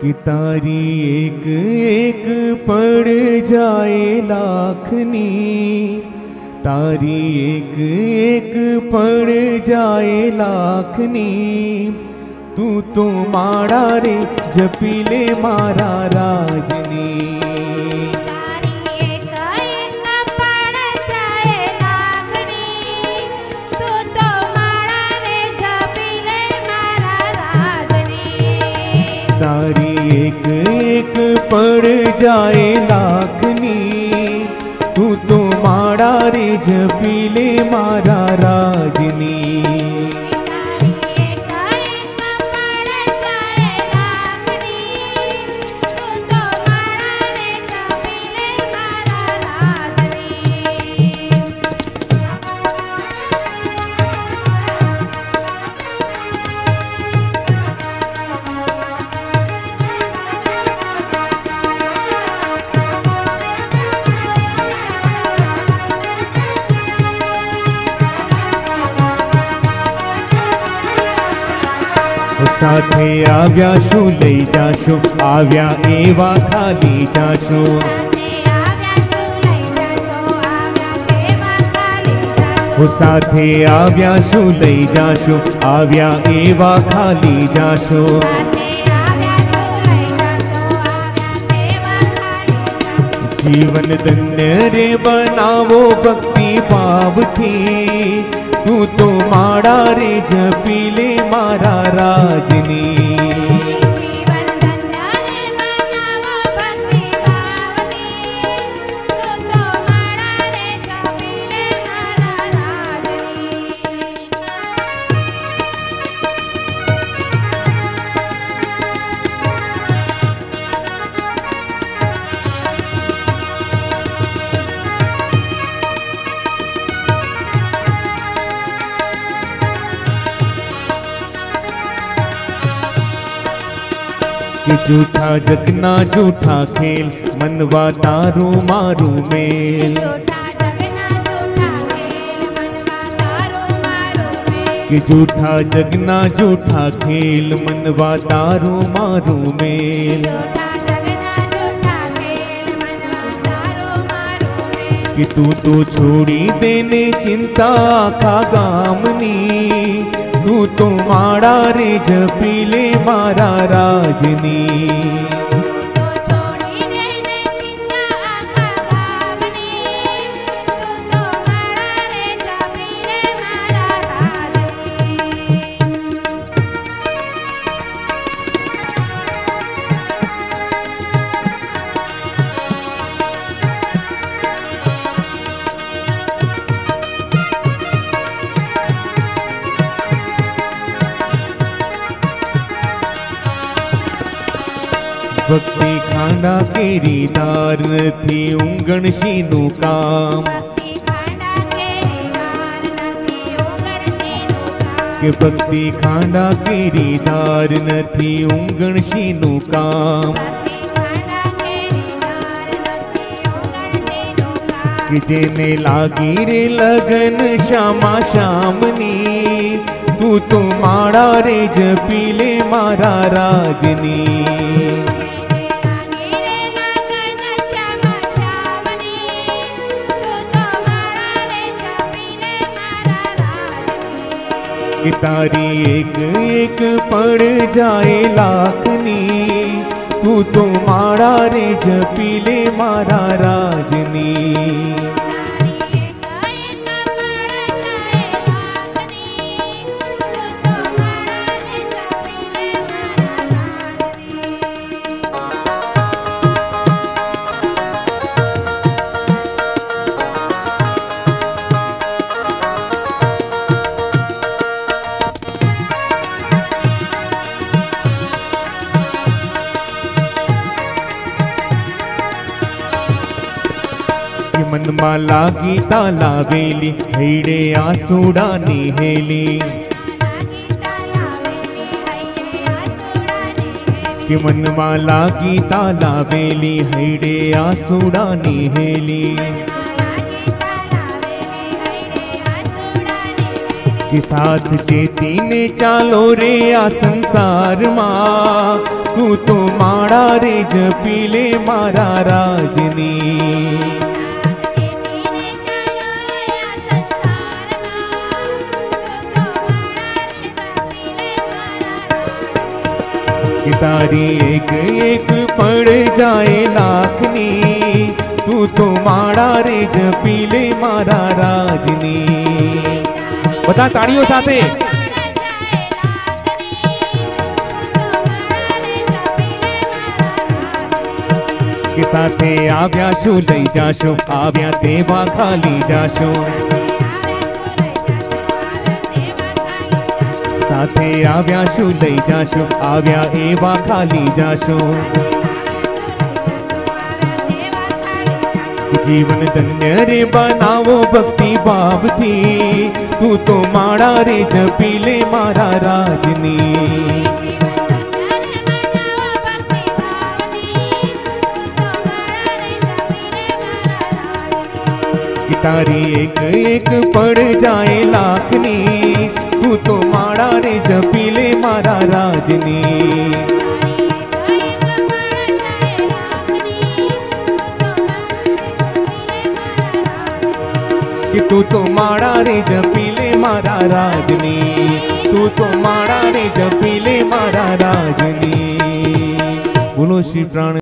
कि तारी एक एक पड़ जाए लाखनी, तारी एक एक पड़ जाए लाखनी, तू तो माड़ा रे जपीले मारा राजनी। तारी एक एक पड़ जाए लाखनी, तू तो माड़ा रे जपीले मारा राजनी। साथे आव्या शू लई जाशो, आव्या एवा खाली जाशो। साथे आव्या शू लई जाशो, आव्या एवा खाली जाशो। जीवन धन्य रे बनावो भक्ति भाव थी, तू तो माड़ा रे जपीले मारा राजनी। कि झूठा जगना झूठा खेल, मनवा तारू मारू मेल। कि झूठा जगना झूठा खेल, मनवा तारू मारू मेल। कि तू तो छोड़ी देने चिंता आखा गामनी, तू तो माड़ा रे जपीले मारा राजनी। भक्ति खांडा केरी दार थी उंगण शीनु काम। के भक्ति खांडा केरी दार थी उंगण शीनु काम। कि जेने लागी रे लगन श्यामा श्यामनी, तू तो माड़ा रे जपीले मारा राजनी। कि तारी एक एक पड़ जाए लाखनी, तू तो माड़ा रे जपीले मारा राजनी। मन मा लागी ताला वेली, हैडे आसूडानी हेली। कि मन मा लागी ताला वेली, हैडे आसूडानी हेली। कि साथ चेती ने चालो रे आ संसार मां, तू तो माड़ा रे जपीले मारा राजनी। कि तारी एक एक पड़ जाए लाखनी, तू तो माड़ा रे जपीले मारा राजनी। बता ताड़ियों साथे। के साथे आव्या शू लई जाशो, आव्या देवा खाली जाशो। साथे आव्या शू लई जाशो, आव्या एवा खाली जाशो। जीवन धन्य रे बनावो भक्ति भाव थी, तू तो माड़ा रे जपीले मारा राजनी। तारी एक एक पड़ जाए लाखनी, तू तो माड़ा रे जपीले मारा राजनी। कि तू तो माड़ा रे जपीले मारा राजनी, तू तो माड़ा रे जपीले मारा राजनी। बोलो श्री प्राण